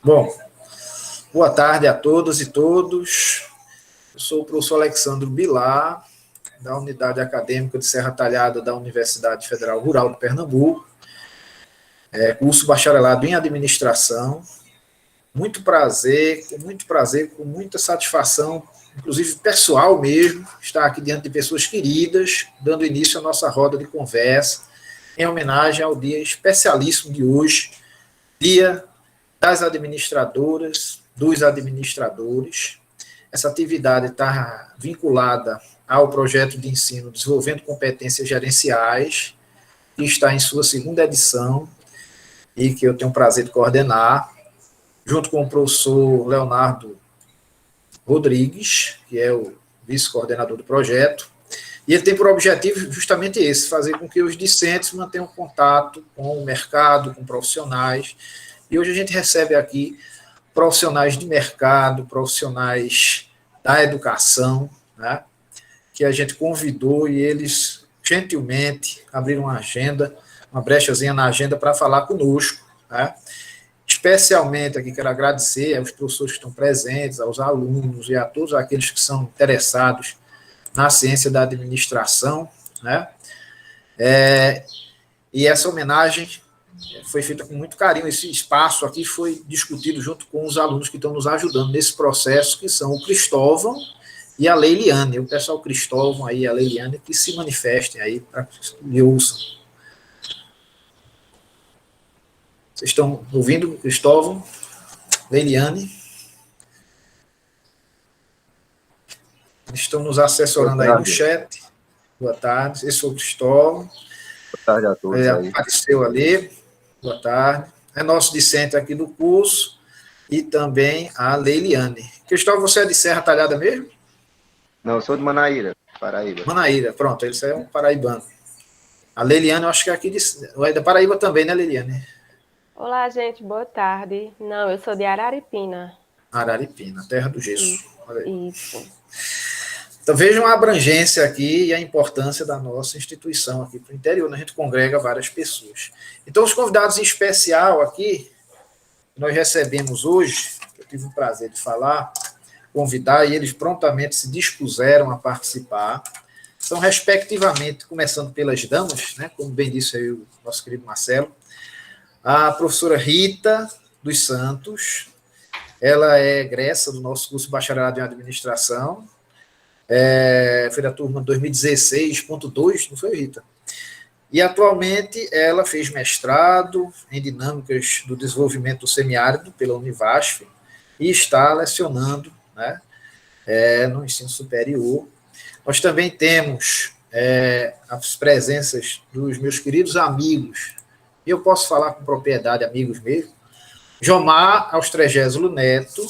Bom, boa tarde a todas e todos. Eu sou o professor Alexandro Bilar, da Unidade Acadêmica de Serra Talhada da Universidade Federal Rural de Pernambuco, curso bacharelado em administração. Muito prazer, com muita satisfação, inclusive pessoal mesmo, estar aqui diante de pessoas queridas, dando início à nossa roda de conversa, em homenagem ao dia especialíssimo de hoje, Dia das Administradoras, dos Administradores. Essa atividade está vinculada ao projeto de ensino Desenvolvendo Competências Gerenciais, que está em sua segunda edição e que eu tenho o prazer de coordenar, junto com o professor Leonardo Rodrigues, que é o vice-coordenador do projeto, e ele tem por objetivo justamente esse, fazer com que os discentes mantenham contato com o mercado, com profissionais, e hoje a gente recebe aqui profissionais de mercado, profissionais da educação, né, que a gente convidou e eles gentilmente abriram uma agenda, uma brechazinha na agenda para falar conosco, né. Especialmente aqui quero agradecer aos professores que estão presentes, aos alunos e a todos aqueles que são interessados na ciência da administração, né? E essa homenagem foi feita com muito carinho. Esse espaço aqui foi discutido junto com os alunos que estão nos ajudando nesse processo, que são o Cristóvão e a Leiliane. O pessoal Cristóvão aí e a Leiliane que se manifestem aí para que me ouçam. Vocês estão ouvindo, Cristóvão, Leiliane? Eles estão nos assessorando aí no chat. Boa tarde. Esse é o Cristóvão. Boa tarde a todos. Apareceu ali. Boa tarde. É nosso discente aqui do curso e também a Leiliane. Cristóvão, você é de Serra Talhada mesmo? Não, eu sou de Manaíra, Paraíba. Manaíra, pronto. Ele é um paraibano. A Leiliane, eu acho que é aqui é da Paraíba também, né, Leiliane? Olá, gente, boa tarde. Não, eu sou de Araripina. Araripina, terra do gesso. Olha aí. Isso. Então vejam a abrangência aqui e a importância da nossa instituição aqui para o interior, né? A gente congrega várias pessoas. Então os convidados em especial aqui, que nós recebemos hoje, eu tive o prazer de falar, convidar, e eles prontamente se dispuseram a participar, são respectivamente, começando pelas damas, né? Como bem disse aí o nosso querido Marcelo, a professora Rita dos Santos, ela é egressa do nosso curso bacharelado em administração, foi da turma 2016.2, não foi, Rita? E atualmente ela fez mestrado em dinâmicas do desenvolvimento do semiárido pela Univasf e está lecionando, né, no ensino superior. Nós também temos as presenças dos meus queridos amigos, e eu posso falar com propriedade, amigos mesmo, Jomar Austregésilo Neto.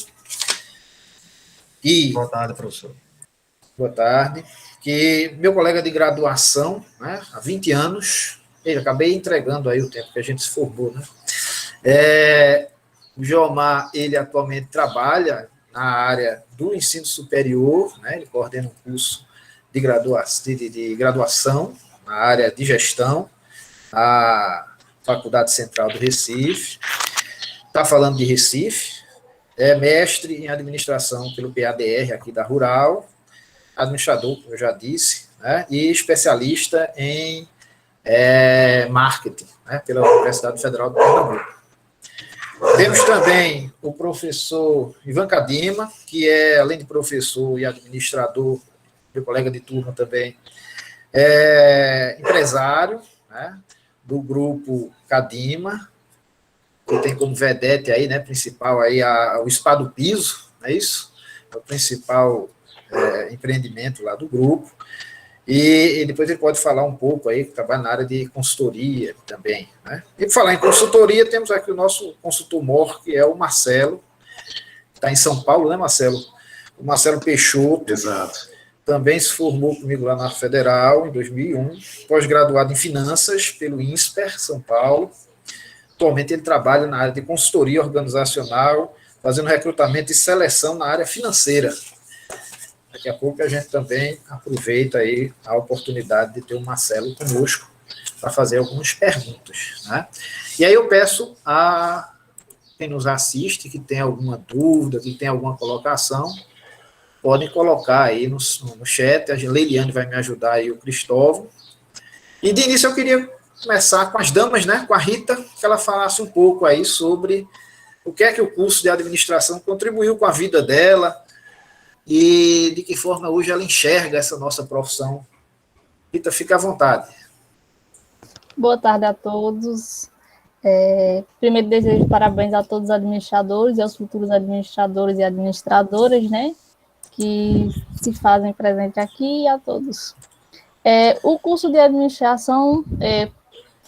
E boa tarde, professor. Boa tarde. Que meu colega de graduação, né, há 20 anos, eu acabei entregando aí o tempo que a gente se formou, né? O Jomar, ele atualmente trabalha na área do ensino superior, né, ele coordena um curso de graduação na área de gestão, a Faculdade Central do Recife, está falando de Recife, é mestre em administração pelo PADR aqui da Rural, administrador, como eu já disse, né, e especialista em marketing, né, pela Universidade Federal de Pernambuco. Temos também o professor Ivan Cadima, que é, além de professor e administrador, meu colega de turma também, empresário, né, do grupo Cadima, que tem como vedete aí, né, principal aí o Spa do Piso, não é isso? É o principal empreendimento lá do grupo. E depois ele pode falar um pouco aí, que trabalha na área de consultoria também, né? E por falar em consultoria, temos aqui o nosso consultor mor, que é o Marcelo, que está em São Paulo, né, Marcelo? O Marcelo Peixoto. Exato. Também se formou comigo lá na Federal, em 2001, pós-graduado em Finanças pelo INSPER, São Paulo. Atualmente ele trabalha na área de consultoria organizacional, fazendo recrutamento e seleção na área financeira. Daqui a pouco a gente também aproveita aí a oportunidade de ter o Marcelo conosco para fazer algumas perguntas, né? E aí eu peço a quem nos assiste, que tem alguma dúvida, que tem alguma colocação, podem colocar aí no chat. A Leiliane vai me ajudar aí, o Cristóvão. E de início eu queria começar com as damas, né? Com a Rita, que ela falasse um pouco aí sobre o que é que o curso de administração contribuiu com a vida dela e de que forma hoje ela enxerga essa nossa profissão. Rita, fica à vontade. Boa tarde a todos. Primeiro, desejo parabéns a todos os administradores e aos futuros administradores e administradoras, né, que se fazem presente aqui, e a todos. O curso de administração,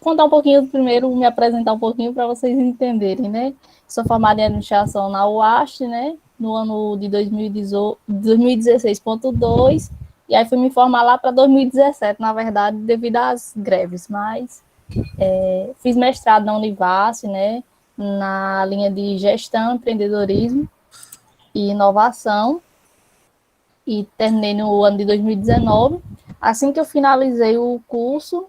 contar um pouquinho primeiro, me apresentar um pouquinho para vocês entenderem, né? Sou formada em administração na UAST, né, no ano de 2016.2, e aí fui me formar lá para 2017, na verdade, devido às greves, mas fiz mestrado na Univasf, né, na linha de gestão, empreendedorismo e inovação, e terminei no ano de 2019. Assim que eu finalizei o curso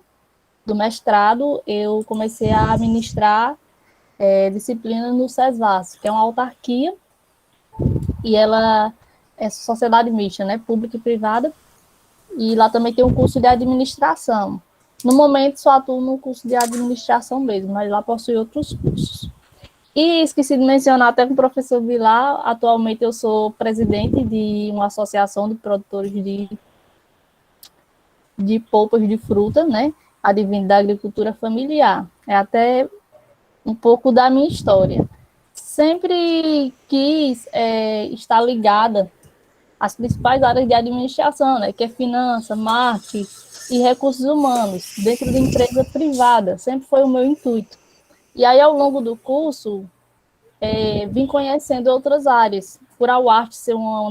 do mestrado, eu comecei a administrar disciplina no SESVASF, que é uma autarquia, e ela é sociedade mista, né, pública e privada, e lá também tem um curso de administração. No momento, só atuo no curso de administração mesmo, mas lá possui outros cursos. E esqueci de mencionar até com o professor Vilar, atualmente eu sou presidente de uma associação de produtores de polpas de fruta, né, advindo da agricultura familiar. É até um pouco da minha história. Sempre quis estar ligada às principais áreas de administração, né, que é finança, marketing e recursos humanos, dentro de empresa privada. Sempre foi o meu intuito. E aí, ao longo do curso, vim conhecendo outras áreas. Por a UAST ser uma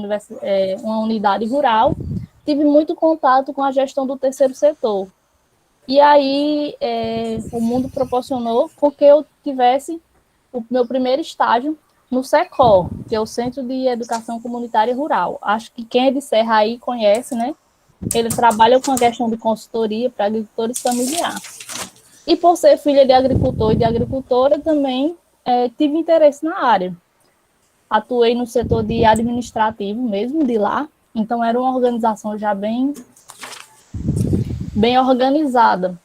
unidade rural, tive muito contato com a gestão do terceiro setor. E aí, o mundo proporcionou com que eu tivesse o meu primeiro estágio no SECOR, que é o Centro de Educação Comunitária Rural. Acho que quem é de Serra aí conhece, né? Ele trabalha com a questão de consultoria para agricultores familiares. E por ser filha de agricultor e de agricultora, também tive interesse na área. Atuei no setor de administrativo mesmo, de lá. Então, era uma organização já bem organizada.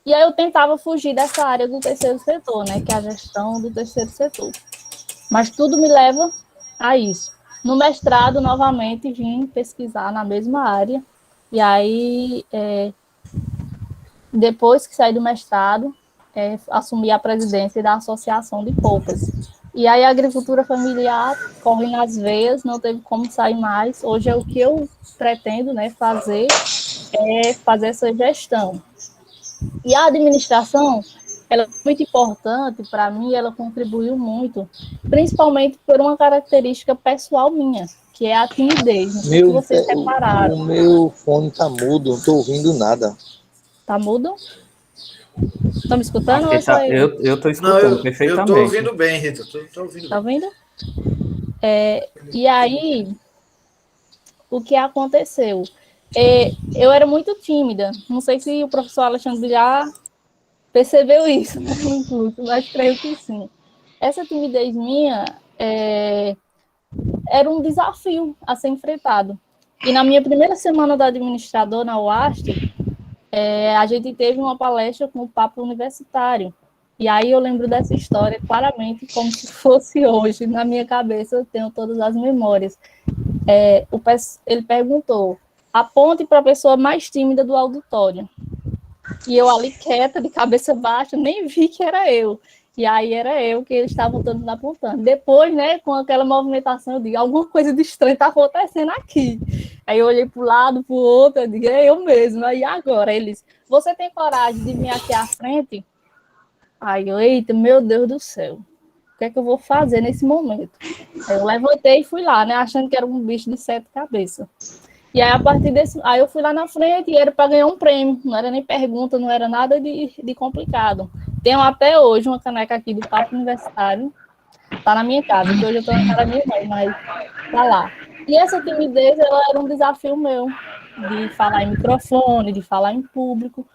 E aí eu tentava fugir dessa área do terceiro setor, né, que é a gestão do terceiro setor. Mas tudo me leva a isso. No mestrado, novamente, vim pesquisar na mesma área. E aí, depois que saí do mestrado, assumi a presidência da Associação de Polpas. E aí a agricultura familiar corre nas veias, não teve como sair mais. Hoje é o que eu pretendo, né, fazer essa gestão. E a administração, ela é muito importante para mim, ela contribuiu muito, principalmente por uma característica pessoal minha, que é a timidez. Não sei se vocês repararam. O meu fone tá mudo, não tô ouvindo nada. Tá mudo? Estão me escutando? Ou eu tô escutando perfeitamente. Eu tô ouvindo bem, Rita. Tô ouvindo tá ouvindo? E aí, o que aconteceu? Eu era muito tímida. Não sei se o professor Alexandre já percebeu isso, né, no curso, mas creio que sim. Essa timidez minha era um desafio a ser enfrentado. E na minha primeira semana da administradora na UAST, a gente teve uma palestra com o Papo Universitário. E aí eu lembro dessa história claramente como se fosse hoje. Na minha cabeça eu tenho todas as memórias. Ele perguntou: aponte para a pessoa mais tímida do auditório. E eu ali quieta, de cabeça baixa, nem vi que era eu. E aí era eu que eles estavam todos apontando. Depois, né, com aquela movimentação, eu digo, alguma coisa de estranho está acontecendo aqui. Aí eu olhei para o lado, para o outro, eu digo, é eu mesmo. Aí agora, eles, você tem coragem de vir aqui à frente? Aí eu, eita, meu Deus do céu, o que é que eu vou fazer nesse momento? Aí eu levantei e fui lá, né, achando que era um bicho de 7 cabeças. E aí, a partir desse, aí eu fui lá na frente e era para ganhar um prêmio, não era nem pergunta, não era nada de complicado. Tenho até hoje uma caneca aqui do Papo Universitário, tá na minha casa, que hoje eu tô na casa da minha mãe, mas tá lá. E essa timidez, ela era um desafio meu, de falar em microfone, de falar em público,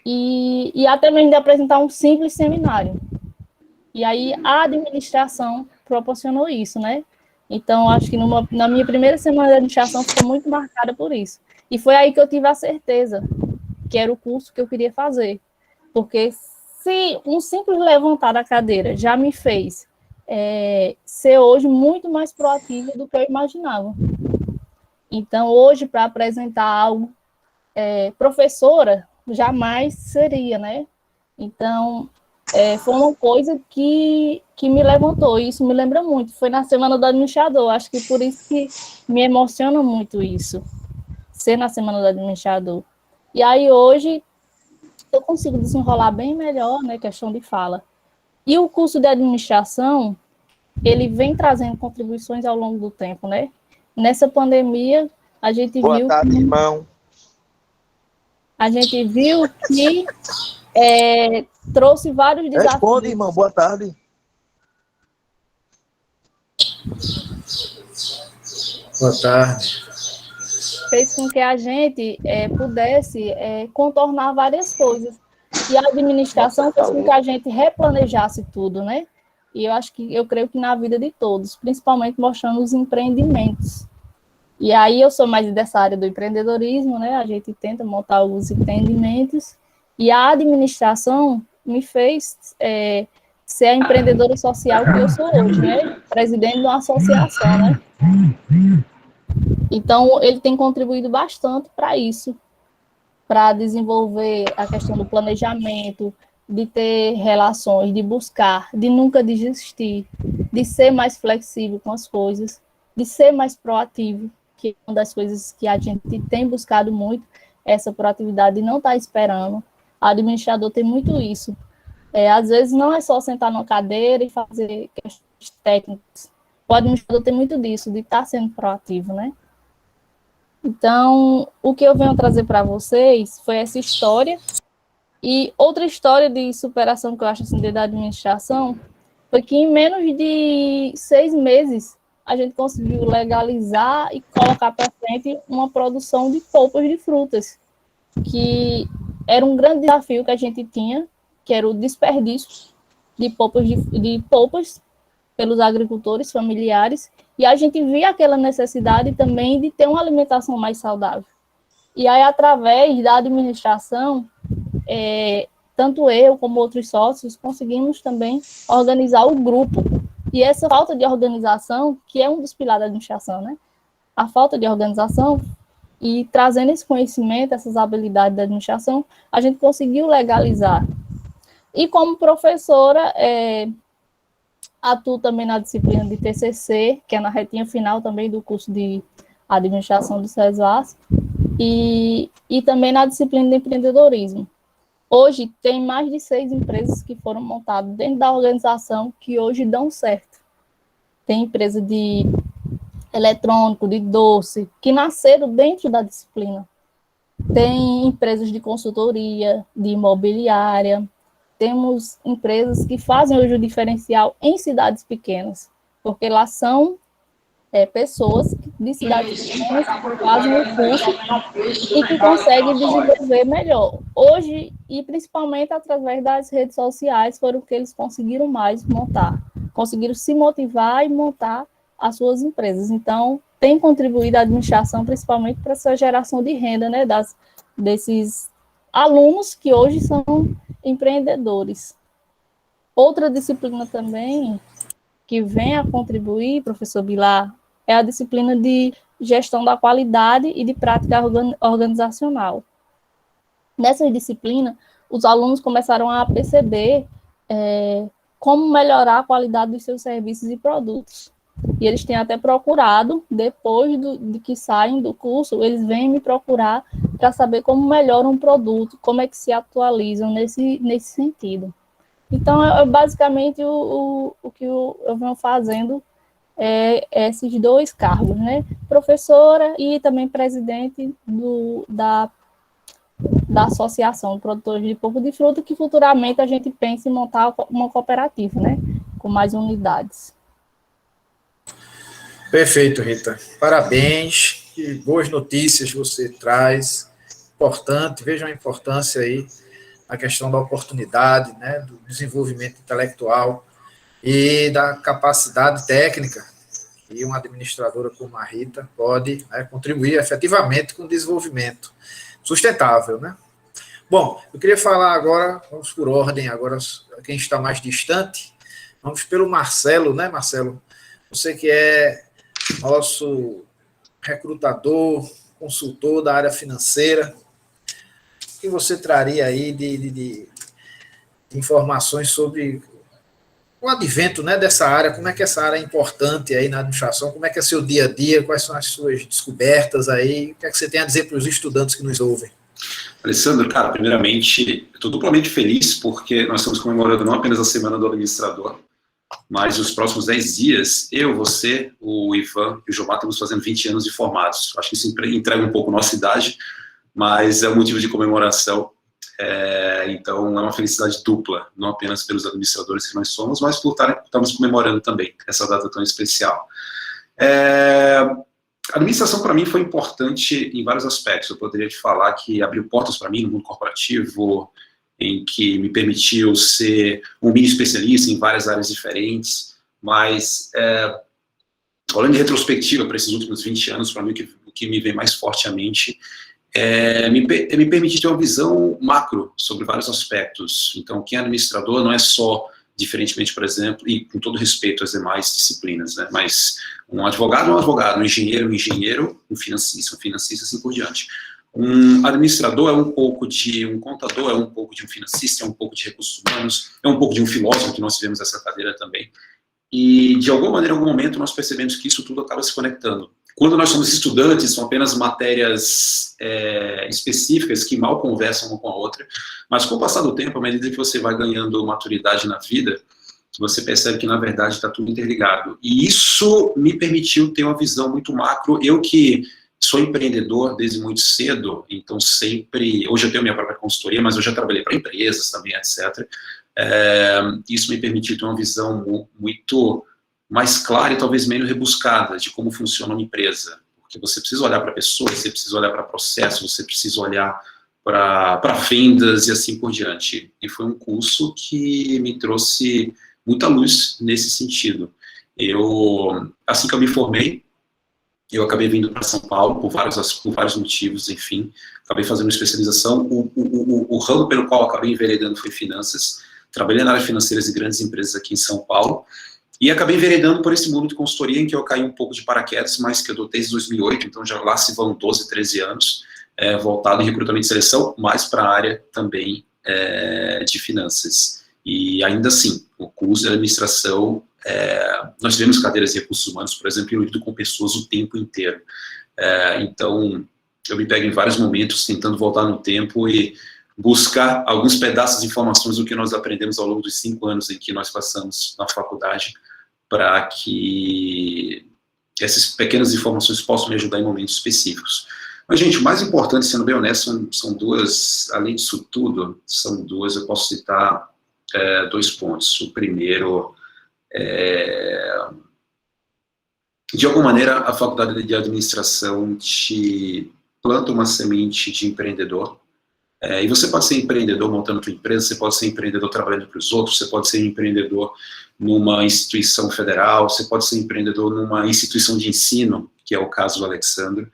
e até mesmo de apresentar um simples seminário. E aí a administração proporcionou isso, né? Então, acho que na minha primeira semana de administração ficou muito marcada por isso. E foi aí que eu tive a certeza que era o curso que eu queria fazer. Porque se um simples levantar da cadeira já me fez ser hoje muito mais proativa do que eu imaginava. Então, hoje, para apresentar algo, professora, jamais seria, né? Então, foi uma coisa que me levantou, e isso me lembra muito. Foi na Semana do Administrador, acho que por isso que me emociona muito isso, ser na Semana do Administrador. E aí, hoje, eu consigo desenrolar bem melhor, né, questão de fala. E o curso de administração, ele vem trazendo contribuições ao longo do tempo, né? Nessa pandemia, a gente Boa viu... tarde, irmão. A gente viu que trouxe vários desafios. Responde, irmão. Boa tarde. Boa tarde. Fez com que a gente pudesse contornar várias coisas. E a administração fez com que a gente replanejasse tudo, né? E eu creio que na vida de todos, principalmente mostrando os empreendimentos. E aí eu sou mais dessa área do empreendedorismo, né? A gente tenta montar alguns empreendimentos. E a administração me fez ser a empreendedora social que eu sou hoje, né? Presidente de uma associação, né? Então, ele tem contribuído bastante para isso, para desenvolver a questão do planejamento, de ter relações, de buscar, de nunca desistir, de ser mais flexível com as coisas, de ser mais proativo, que é uma das coisas que a gente tem buscado muito, essa proatividade de não estar esperando. O administrador tem muito isso. Às vezes não é só sentar numa cadeira e fazer questões técnicas. O administrador tem muito disso, de estar sendo proativo, né? Então, o que eu venho trazer para vocês foi essa história. E outra história de superação que eu acho assim, da administração foi que em menos de 6 meses a gente conseguiu legalizar e colocar para frente uma produção de polpas de frutas, que era um grande desafio que a gente tinha, que era o desperdício de polpas pelos agricultores familiares, e a gente via aquela necessidade também de ter uma alimentação mais saudável. E aí, através da administração, tanto eu como outros sócios conseguimos também organizar o grupo. E essa falta de organização, que é um dos pilares da administração, né? A falta de organização e trazendo esse conhecimento, essas habilidades da administração, a gente conseguiu legalizar. E como professora, atuo também na disciplina de TCC, que é na retinha final também do curso de administração do SESVAS, e também na disciplina de empreendedorismo. Hoje, tem mais de 6 empresas que foram montadas dentro da organização que hoje dão certo. Tem empresa de eletrônico, de doce, que nasceram dentro da disciplina. Tem empresas de consultoria, de imobiliária. Temos empresas que fazem hoje o diferencial em cidades pequenas, porque lá são pessoas de cidades pequenas que fazem o curso e que conseguem desenvolver melhor. Hoje, e principalmente através das redes sociais, foram que eles conseguiram mais montar, conseguiram se motivar e montar as suas empresas. Então, tem contribuído a administração, principalmente para essa geração de renda, né, desses alunos que hoje são empreendedores. Outra disciplina também que vem a contribuir, professor Bilar, é a disciplina de gestão da qualidade e de prática organizacional. Nessa disciplina, os alunos começaram a perceber como melhorar a qualidade dos seus serviços e produtos. E eles têm até procurado, depois de que saem do curso, eles vêm me procurar para saber como melhoram um produto, como é que se atualizam nesse sentido. Então, basicamente, o que eu venho fazendo esses 2 cargos, né? Professora e também presidente da Associação de Produtores de Polpa de Fruta, que futuramente a gente pensa em montar uma cooperativa, né? Com mais unidades. Perfeito, Rita. Parabéns. Que boas notícias você traz. Importante, vejam a importância aí, a questão da oportunidade, né, do desenvolvimento intelectual e da capacidade técnica, e uma administradora como a Rita pode, né, contribuir efetivamente com o desenvolvimento sustentável, né? Bom, eu queria falar agora, vamos por ordem, agora quem está mais distante, vamos pelo Marcelo, né, Marcelo? Você que é nosso recrutador, consultor da área financeira, o que você traria aí de informações sobre o advento, né, dessa área, como é que essa área é importante aí na administração, como é que é seu dia a dia, quais são as suas descobertas aí, o que é que você tem a dizer para os estudantes que nos ouvem? Alessandro, cara, primeiramente, estou duplamente feliz porque nós estamos comemorando não apenas a Semana do Administrador, mas os próximos 10 dias, eu, você, o Ivan e o Jomar estamos fazendo 20 anos de formados. Acho que isso entrega um pouco nossa idade, mas é um motivo de comemoração. Então, é uma felicidade dupla, não apenas pelos administradores que nós somos, mas por estarmos comemorando também essa data tão especial. A administração, para mim, foi importante em vários aspectos. Eu poderia te falar que abriu portas para mim no mundo corporativo, em que me permitiu ser um mini especialista em várias áreas diferentes, mas, olhando em retrospectiva para esses últimos 20 anos, para mim, o que me vem mais forte à mente me permite ter uma visão macro sobre vários aspectos. Então, quem é administrador não é só, diferentemente, por exemplo, e com todo respeito às demais disciplinas, né, mas um advogado é um advogado, um engenheiro, um financista, assim por diante. Um administrador é um pouco de um contador, é um pouco de um financista, é um pouco de recursos humanos, é um pouco de um filósofo, que nós tivemos essa cadeira também. E, de alguma maneira, em algum momento, nós percebemos que isso tudo acaba se conectando. Quando nós somos estudantes, são apenas matérias específicas que mal conversam uma com a outra, mas com o passar do tempo, à medida que você vai ganhando maturidade na vida, você percebe que, na verdade, está tudo interligado. E isso me permitiu ter uma visão muito macro. Eu que sou empreendedor desde muito cedo, então sempre... Hoje eu tenho minha própria consultoria, mas eu já trabalhei para empresas também, etc. Isso me permitiu ter uma visão muito mais clara e talvez menos rebuscada de como funciona uma empresa. Porque você precisa olhar para pessoas, você precisa olhar para processos, você precisa olhar para vendas e assim por diante. E foi um curso que me trouxe muita luz nesse sentido. Assim que eu me formei, eu acabei vindo para São Paulo por vários motivos, enfim. Acabei fazendo uma especialização. O ramo pelo qual acabei enveredando foi finanças. Trabalhei na área financeira de grandes empresas aqui em São Paulo. E acabei enveredando por esse mundo de consultoria em que eu caí um pouco de paraquedas, mas que eu dou desde 2008, então já lá se vão 12, 13 anos, voltado em recrutamento e seleção, mas para a área também de finanças. E ainda assim, o curso de administração, nós tivemos cadeiras de recursos humanos, por exemplo, eu lido com pessoas o tempo inteiro. Então, eu me pego em vários momentos tentando voltar no tempo e buscar alguns pedaços de informações do que nós aprendemos ao longo dos 5 anos em que nós passamos na faculdade, para que essas pequenas informações possam me ajudar em momentos específicos. Mas, gente, o mais importante, sendo bem honesto, são duas, além disso tudo, são duas, eu posso citar 2 pontos. O primeiro, de alguma maneira, a faculdade de administração te planta uma semente de empreendedor. E você pode ser empreendedor montando sua empresa, você pode ser empreendedor trabalhando para os outros, você pode ser empreendedor numa instituição federal, você pode ser empreendedor numa instituição de ensino, que é o caso do Alexandre,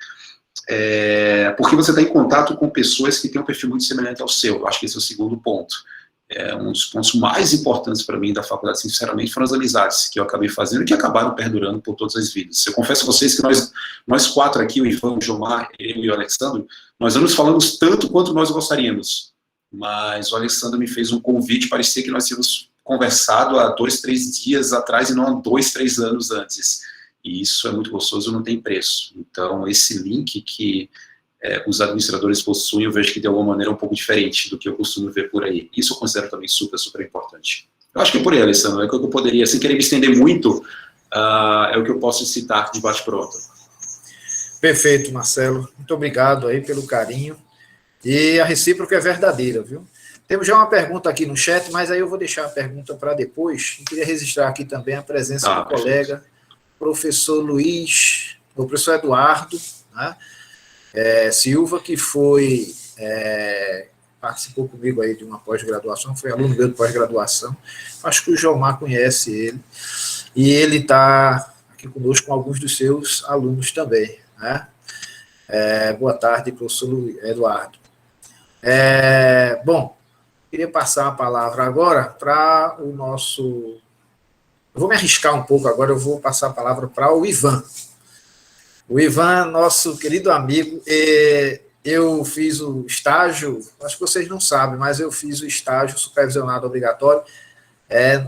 porque você está em contato com pessoas que têm um perfil muito semelhante ao seu. Eu acho que esse é o segundo ponto. Um dos pontos mais importantes para mim da faculdade, sinceramente, foram as amizades que eu acabei fazendo e que acabaram perdurando por todas as vidas. Eu confesso a vocês que nós 4 aqui, o Ivan, o Jomar, eu e o Alexandre, nós não nos falamos tanto quanto nós gostaríamos, mas o Alexandre me fez um convite, parecia que nós tínhamos conversado há 2, 3 dias atrás e não há 2, 3 anos antes. E isso é muito gostoso, não tem preço. Então, esse link que os administradores possuem, eu vejo que de alguma maneira é um pouco diferente do que eu costumo ver por aí. Isso eu considero também super, super importante. Eu acho que é por aí, Alessandro, é que eu poderia, sem querer me estender muito, é o que eu posso citar de bate-pronto. Perfeito, Marcelo. Muito obrigado aí pelo carinho. E a recíproca é verdadeira, viu? Temos já uma pergunta aqui no chat, mas aí eu vou deixar a pergunta para depois. Eu queria registrar aqui também a presença do colega, professor Luiz, o professor Eduardo, né? Silva, que foi participou comigo aí de uma pós-graduação, foi aluno meu de pós-graduação. Acho que o Jomar conhece ele. E ele está aqui conosco com alguns dos seus alunos também, né? Boa tarde, professor Eduardo. Bom, queria passar a palavra agora para o nosso... Eu vou me arriscar um pouco agora, eu vou passar a palavra para o Ivan. O Ivan, nosso querido amigo, eu fiz o estágio, acho que vocês não sabem, mas eu fiz o estágio supervisionado obrigatório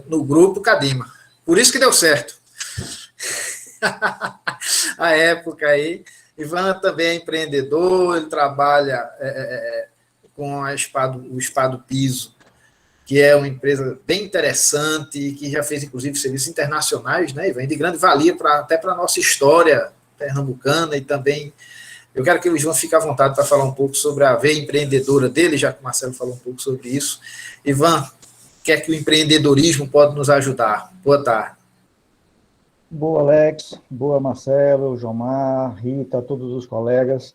no grupo Cadima. Por isso que deu certo. A época aí. Ivan também é empreendedor, ele trabalha com o Espado Piso, que é uma empresa bem interessante, que já fez, inclusive, serviços internacionais, né, Ivan, de grande valia até para a nossa história pernambucana, e também eu quero que o Ivan fique à vontade para falar um pouco sobre a veia empreendedora dele, já que o Marcelo falou um pouco sobre isso. Ivan, o que é que o empreendedorismo pode nos ajudar? Boa tarde. Boa, Alex. Boa, Marcelo, Jomar, Rita, todos os colegas.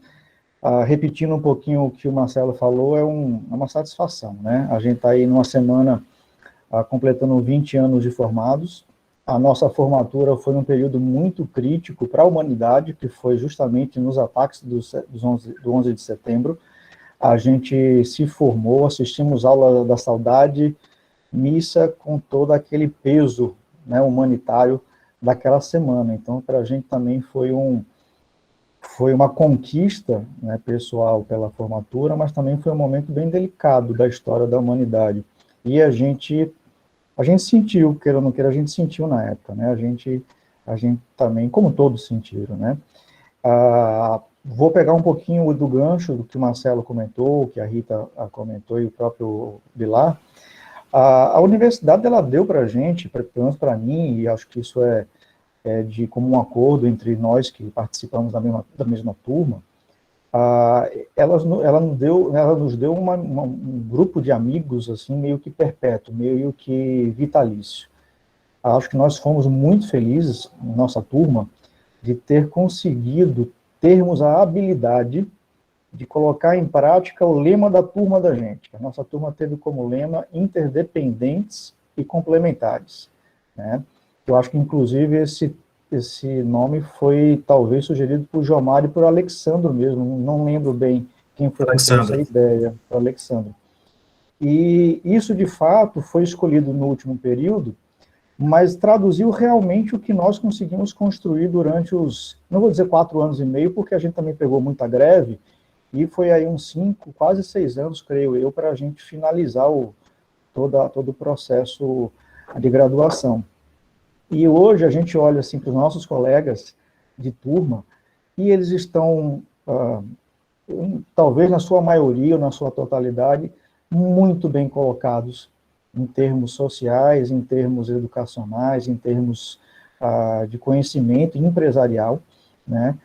Repetindo um pouquinho o que o Marcelo falou, é uma satisfação, né? A gente está aí numa semana completando 20 anos de formados. A nossa formatura foi num período muito crítico para a humanidade, que foi justamente nos ataques do 11 de setembro. A gente se formou, assistimos aula da saudade, missa com todo aquele peso, né, humanitário daquela semana. Então, para a gente também foi uma conquista, né, pessoal pela formatura, mas também foi um momento bem delicado da história da humanidade. E a gente sentiu, queira ou não queira, a gente sentiu na época, né? A gente também, como todos sentiram, né? Vou pegar um pouquinho do gancho do que o Marcelo comentou, que a Rita comentou e o próprio Bilar. A universidade, ela deu para a gente, pelo menos para mim, e acho que isso é de comum acordo entre nós que participamos da mesma turma, ela nos deu um grupo de amigos, assim, meio que perpétuo, meio que vitalício. Acho que nós fomos muito felizes, nossa turma, de ter conseguido termos a habilidade de colocar em prática o lema da turma da gente. A nossa turma teve como lema interdependentes e complementares, né? Eu acho que, inclusive, esse nome foi, talvez, sugerido por Jomar e por Alexandro mesmo, não lembro bem quem foi que trouxe essa ideia, o Alexandro. E isso, de fato, foi escolhido no último período, mas traduziu realmente o que nós conseguimos construir durante não vou dizer 4 anos e meio, porque a gente também pegou muita greve, e foi aí uns 5, quase 6 anos, creio eu, para a gente finalizar todo o processo de graduação. E hoje a gente olha assim para os nossos colegas de turma, e eles estão, talvez na sua maioria ou na sua totalidade, muito bem colocados em termos sociais, em termos educacionais, em termos de conhecimento empresarial, né?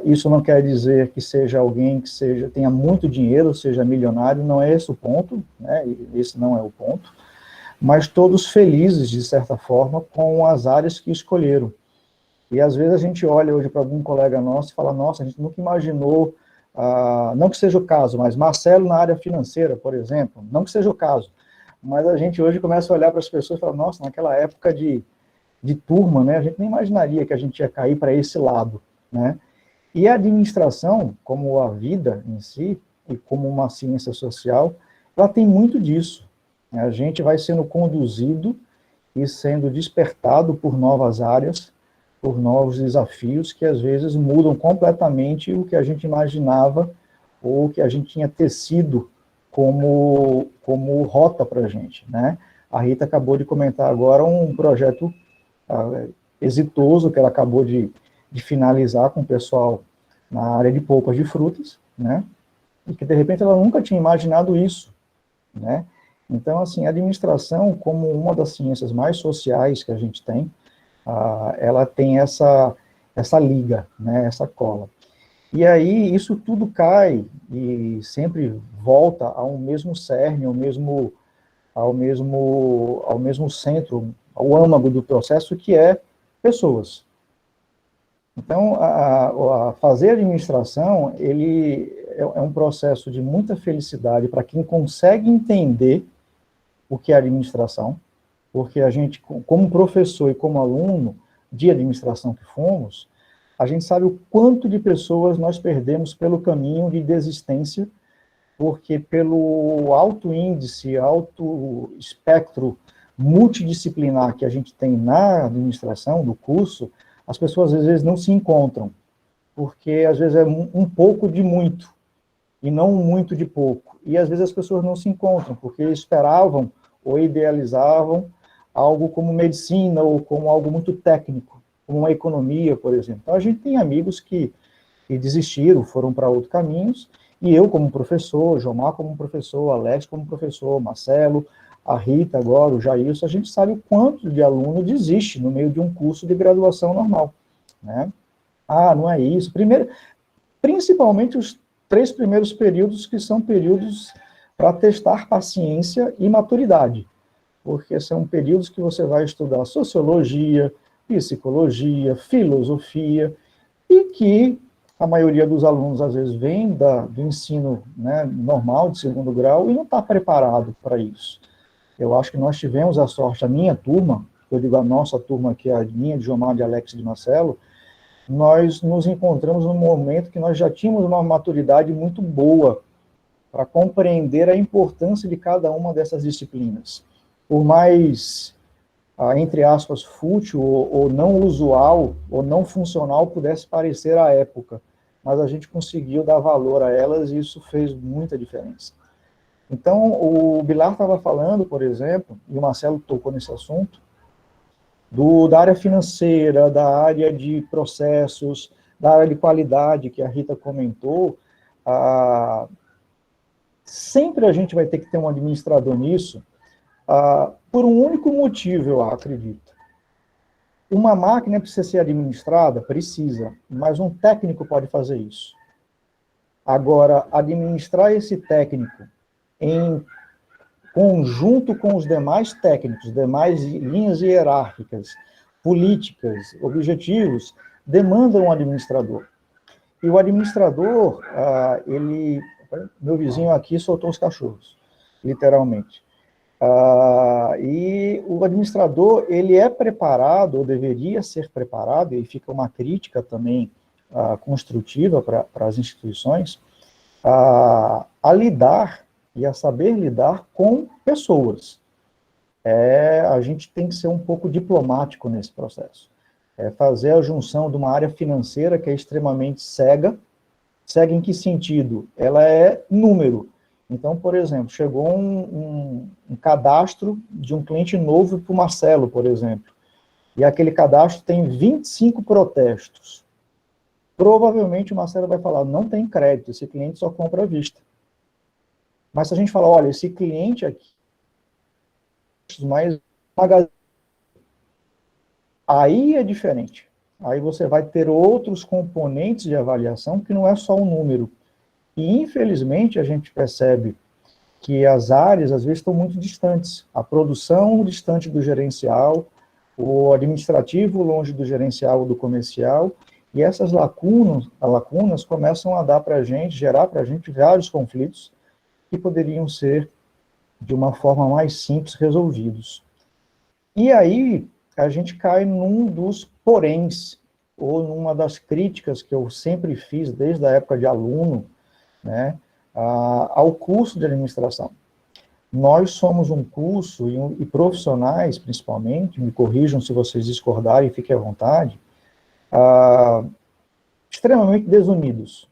Isso não quer dizer que seja alguém que tenha muito dinheiro, seja milionário, não é esse o ponto, né? Esse não é o ponto, mas todos felizes, de certa forma, com as áreas que escolheram. E às vezes a gente olha hoje para algum colega nosso e fala, nossa, a gente nunca imaginou, não que seja o caso, mas Marcelo na área financeira, por exemplo, não que seja o caso, mas a gente hoje começa a olhar para as pessoas e fala, nossa, naquela época de turma, né, a gente nem imaginaria que a gente ia cair para esse lado, né? E a administração, como a vida em si, e como uma ciência social, ela tem muito disso. A gente vai sendo conduzido e sendo despertado por novas áreas, por novos desafios que às vezes mudam completamente o que a gente imaginava ou que a gente tinha tecido como rota para a gente, né? A Rita acabou de comentar agora um projeto exitoso que ela acabou de finalizar com o pessoal na área de polpas de frutas, né? E que, de repente, ela nunca tinha imaginado isso, né? Então, assim, a administração, como uma das ciências mais sociais que a gente tem, ela tem essa liga, né, essa cola. E aí, isso tudo cai e sempre volta ao mesmo cerne, ao mesmo centro, ao âmago do processo, que é pessoas. Então, a fazer administração, ele é um processo de muita felicidade para quem consegue entender o que é administração, porque a gente, como professor e como aluno de administração que fomos, a gente sabe o quanto de pessoas nós perdemos pelo caminho de desistência, porque pelo alto índice, alto espectro multidisciplinar que a gente tem na administração, do curso, as pessoas às vezes não se encontram, porque às vezes é um pouco de muito, e não um muito de pouco. E às vezes as pessoas não se encontram, porque esperavam ou idealizavam algo como medicina, ou como algo muito técnico, como uma economia, por exemplo. Então a gente tem amigos que desistiram, foram para outros caminhos, e eu como professor, Jomar como professor, Alex como professor, Marcelo, a Rita agora, o Jailson, a gente sabe o quanto de aluno desiste no meio de um curso de graduação normal, né? Ah, não é isso. Primeiro, principalmente os 3 primeiros períodos, que são períodos para testar paciência e maturidade, porque são períodos que você vai estudar sociologia, psicologia, filosofia, e que a maioria dos alunos, às vezes, vem do ensino, né, normal, de 2º grau, e não está preparado para isso. Eu acho que nós tivemos a sorte, a minha turma, eu digo a nossa turma, que é a minha, de Jomar, de Alex e de Marcelo, nós nos encontramos num momento que nós já tínhamos uma maturidade muito boa para compreender a importância de cada uma dessas disciplinas. Por mais, entre aspas, fútil ou não usual, ou não funcional pudesse parecer à época, mas a gente conseguiu dar valor a elas e isso fez muita diferença. Então, o Bilar estava falando, por exemplo, e o Marcelo tocou nesse assunto, da área financeira, da área de processos, da área de qualidade, que a Rita comentou. Sempre a gente vai ter que ter um administrador nisso, por um único motivo, eu acredito. Uma máquina precisa ser administrada? Precisa, mas um técnico pode fazer isso. Agora, administrar esse técnico em conjunto com os demais técnicos, demais linhas hierárquicas, políticas, objetivos, demandam um administrador. E o administrador, meu vizinho aqui soltou os cachorros, literalmente. E o administrador, ele é preparado, ou deveria ser preparado, e fica uma crítica também construtiva para as instituições, a lidar e a saber lidar com pessoas. A gente tem que ser um pouco diplomático nesse processo. Fazer a junção de uma área financeira que é extremamente cega. Cega em que sentido? Ela é número. Então, por exemplo, chegou um cadastro de um cliente novo para o Marcelo, por exemplo, e aquele cadastro tem 25 protestos. Provavelmente o Marcelo vai falar, não tem crédito, esse cliente só compra à vista. Mas se a gente falar, olha, esse cliente aqui, mais aí é diferente. Aí você vai ter outros componentes de avaliação que não é só um número. E, infelizmente, a gente percebe que as áreas, às vezes, estão muito distantes. A produção distante do gerencial, o administrativo longe do gerencial ou do comercial, e essas lacunas começam a dar para a gente, gerar para a gente vários conflitos, que poderiam ser, de uma forma mais simples, resolvidos. E aí, a gente cai num dos poréns, ou numa das críticas que eu sempre fiz, desde a época de aluno, né, ao curso de administração. Nós somos um curso, e profissionais, principalmente, me corrijam se vocês discordarem, fiquem à vontade, extremamente desunidos.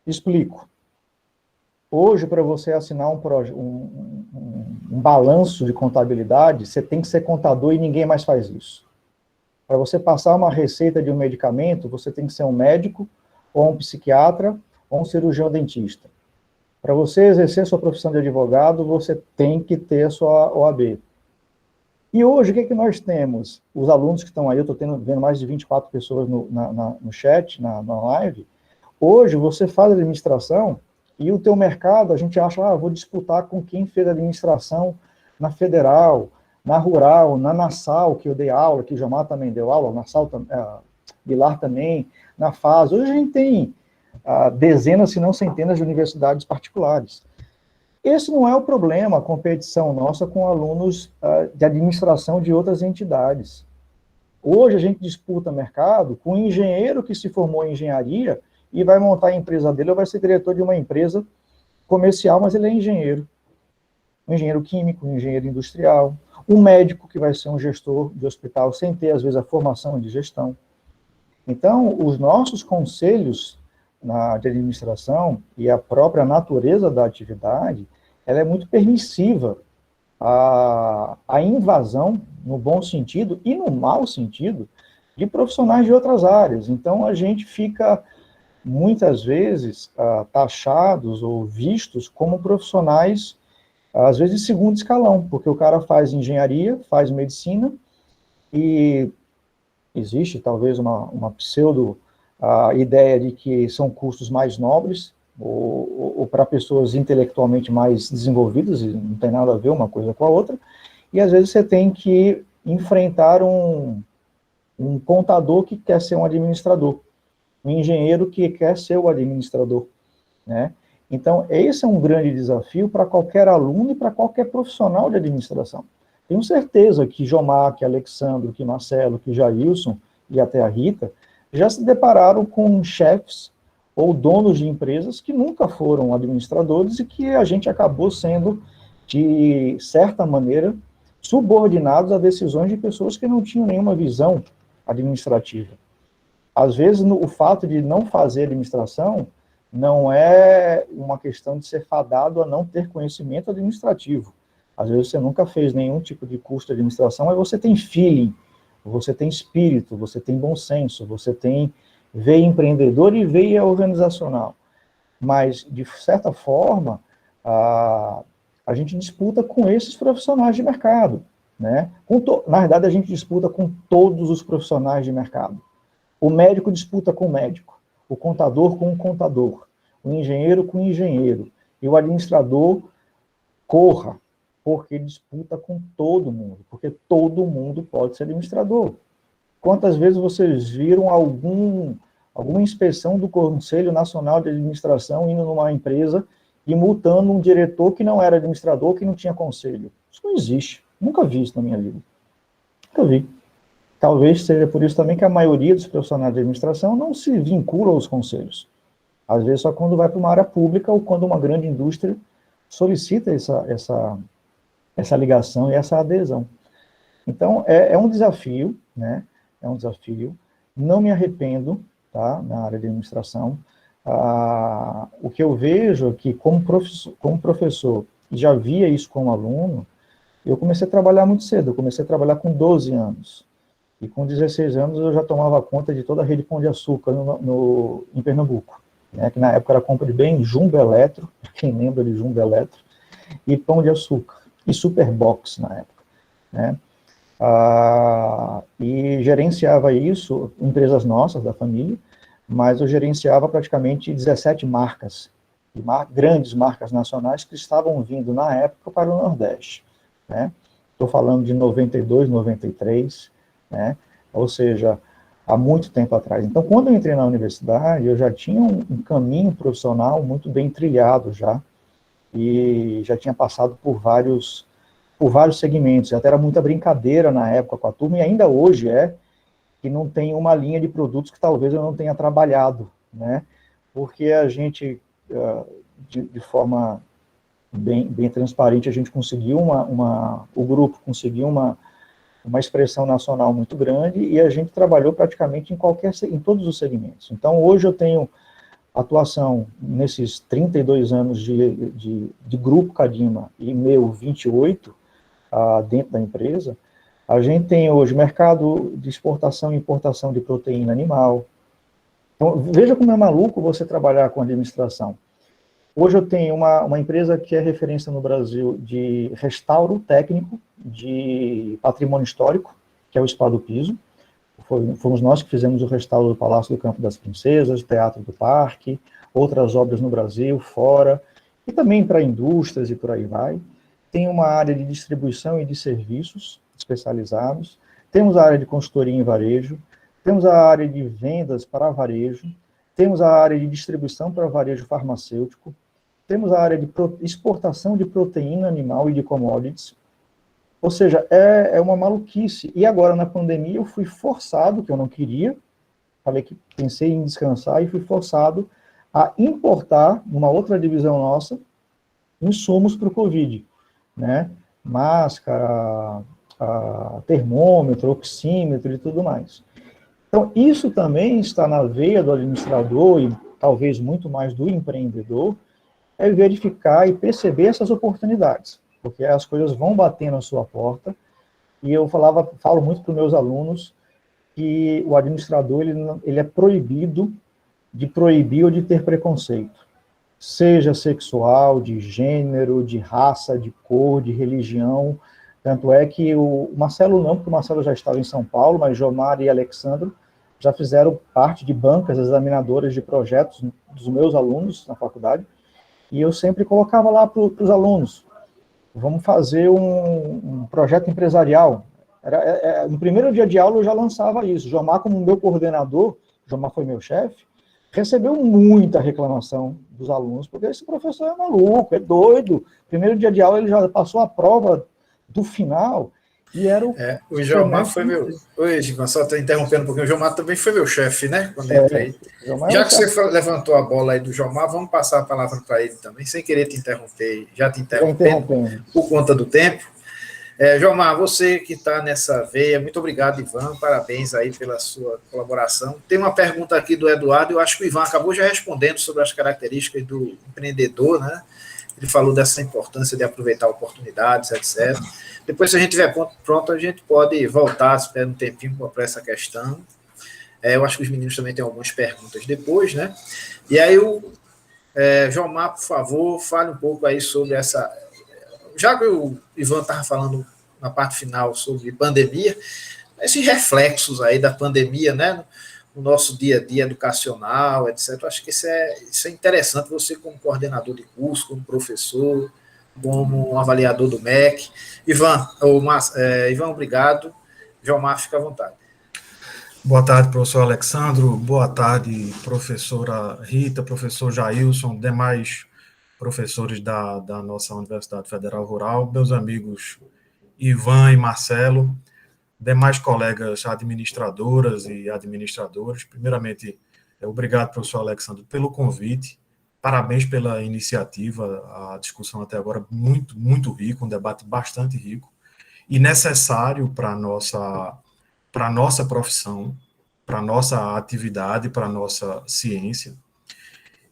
Explico. Hoje, para você assinar um balanço de contabilidade, você tem que ser contador e ninguém mais faz isso. Para você passar uma receita de um medicamento, você tem que ser um médico, ou um psiquiatra, ou um cirurgião dentista. Para você exercer sua profissão de advogado, você tem que ter a sua OAB. E hoje, o que nós temos? Os alunos que estão aí, eu estou vendo mais de 24 pessoas no chat, na live. Hoje, você faz administração, e o teu mercado, a gente acha, vou disputar com quem fez administração na Federal, na Rural, na Nassau, que eu dei aula, que o Jomar também deu aula, Nassau, Bilar também, na FAS. Hoje a gente tem dezenas, se não centenas de universidades particulares. Esse não é o problema, a competição nossa com alunos de administração de outras entidades. Hoje a gente disputa mercado com um engenheiro que se formou em engenharia e vai montar a empresa dele ou vai ser diretor de uma empresa comercial, mas ele é engenheiro. Um engenheiro químico, um engenheiro industrial, um médico que vai ser um gestor de hospital sem ter, às vezes, a formação de gestão. Então, os nossos conselhos de administração e a própria natureza da atividade, ela é muito permissiva à invasão, no bom sentido e no mau sentido, de profissionais de outras áreas. Então, a gente fica, muitas vezes, taxados ou vistos como profissionais, às vezes, de segundo escalão, porque o cara faz engenharia, faz medicina, e existe, talvez, uma pseudo-ideia de que são cursos mais nobres, ou para pessoas intelectualmente mais desenvolvidas, e não tem nada a ver uma coisa com a outra, e às vezes você tem que enfrentar um contador que quer ser um administrador, um engenheiro que quer ser o administrador, né? Então, esse é um grande desafio para qualquer aluno e para qualquer profissional de administração. Tenho certeza que Jomar, que Alexandro, que Marcelo, que Jailson e até a Rita já se depararam com chefes ou donos de empresas que nunca foram administradores e que a gente acabou sendo, de certa maneira, subordinados a decisões de pessoas que não tinham nenhuma visão administrativa. Às vezes, o fato de não fazer administração não é uma questão de ser fadado a não ter conhecimento administrativo. Às vezes você nunca fez nenhum tipo de curso de administração, mas você tem feeling, você tem espírito, você tem bom senso, você tem veia empreendedor e veia organizacional. Mas, de certa forma, a gente disputa com esses profissionais de mercado, né? Na verdade, a gente disputa com todos os profissionais de mercado. O médico disputa com o médico, o contador com o contador, o engenheiro com o engenheiro, e o administrador corra, porque disputa com todo mundo, porque todo mundo pode ser administrador. Quantas vezes vocês viram alguma inspeção do Conselho Nacional de Administração indo numa empresa e multando um diretor que não era administrador, que não tinha conselho? Isso não existe. Nunca vi isso na minha vida. Nunca vi. Talvez seja por isso também que a maioria dos profissionais de administração não se vincula aos conselhos. Às vezes só quando vai para uma área pública ou quando uma grande indústria solicita essa ligação e essa adesão. Então, é um desafio, né? É um desafio. Não me arrependo, tá? Na área de administração. O que eu vejo é que, como professor, e já via isso como aluno, eu comecei a trabalhar muito cedo. Eu comecei a trabalhar com 12 anos. E com 16 anos eu já tomava conta de toda a rede Pão de Açúcar em Pernambuco, né? Que na época era compra de bem Jumbo Eletro, quem lembra de Jumbo Eletro, e Pão de Açúcar, e Superbox na época, né? E gerenciava isso, empresas nossas, da família, mas eu gerenciava praticamente 17 marcas, grandes marcas nacionais que estavam vindo na época para o Nordeste, né? Estou falando de 92, 93, né? Ou seja, há muito tempo atrás. Então, quando eu entrei na universidade, eu já tinha um caminho profissional muito bem trilhado já, e já tinha passado por vários segmentos, até era muita brincadeira na época com a turma, e ainda hoje que não tem uma linha de produtos que talvez eu não tenha trabalhado, né? Porque a gente, de forma bem transparente, a gente conseguiu o grupo conseguiu uma expressão nacional muito grande, e a gente trabalhou praticamente em todos os segmentos. Então, hoje eu tenho atuação nesses 32 anos de grupo Cadima e meu 28 dentro da empresa. A gente tem hoje mercado de exportação e importação de proteína animal. Então, veja como é maluco você trabalhar com administração. Hoje eu tenho uma empresa que é referência no Brasil de restauro técnico de patrimônio histórico, que é o Spa do Piso. Fomos nós que fizemos o restauro do Palácio do Campo das Princesas, Teatro do Parque, outras obras no Brasil, fora, e também para indústrias e por aí vai. Tem uma área de distribuição e de serviços especializados, temos a área de consultoria em varejo, temos a área de vendas para varejo, temos a área de distribuição para varejo farmacêutico, temos a área de exportação de proteína animal e de commodities. Ou seja, é uma maluquice. E agora, na pandemia, eu fui forçado, que eu não queria, pensei em descansar, e fui forçado a importar, numa outra divisão nossa, insumos para o Covid, né? Máscara, termômetro, oxímetro e tudo mais. Então, isso também está na veia do administrador e talvez muito mais do empreendedor, é verificar e perceber essas oportunidades, porque as coisas vão bater na sua porta, e eu falo muito para os meus alunos que o administrador ele é proibido de proibir ou de ter preconceito, seja sexual, de gênero, de raça, de cor, de religião. Tanto é que o Marcelo não, porque o Marcelo já estava em São Paulo, mas Jomar e Alexandro já fizeram parte de bancas examinadoras de projetos dos meus alunos na faculdade, e eu sempre colocava lá para os alunos, vamos fazer um projeto empresarial. No primeiro dia de aula eu já lançava isso. Jomar, como meu coordenador, Jomar foi meu chefe, recebeu muita reclamação dos alunos, porque esse professor é maluco, é doido. Primeiro dia de aula ele já passou a prova do final, e era o Jomar foi meu... Oi, Gilvan, só estou interrompendo um pouquinho. O Jomar também foi meu chefe, né? Quando eu entrei. Já que você levantou a bola aí do Jomar, vamos passar a palavra para ele também, sem querer te interromper, já te interrompendo por conta do tempo. Jomar, você que está nessa veia, muito obrigado, Ivan, parabéns aí pela sua colaboração. Tem uma pergunta aqui do Eduardo, eu acho que o Ivan acabou já respondendo sobre as características do empreendedor, né? Ele falou dessa importância de aproveitar oportunidades, etc. Depois, se a gente tiver pronto, a gente pode voltar, espera um tempinho para essa questão. Eu acho que os meninos também têm algumas perguntas depois, né? E aí, Jomar, por favor, fale um pouco aí sobre essa... Já que o Ivan estava falando na parte final sobre pandemia, esses reflexos aí da pandemia, né? No nosso dia a dia educacional, etc. Eu acho que isso é interessante, você como coordenador de curso, como professor, como um avaliador do MEC. Ivan, obrigado. Jomar, fica à vontade. Boa tarde, professor Alexandro. Boa tarde, professora Rita, professor Jailson, demais professores da nossa Universidade Federal Rural, meus amigos Ivan e Marcelo, demais colegas administradoras e administradores. Primeiramente, obrigado, professor Alexandre, pelo convite. Parabéns pela iniciativa. A discussão até agora muito, muito rica, um debate bastante rico e necessário para a nossa profissão, para a nossa atividade, para a nossa ciência.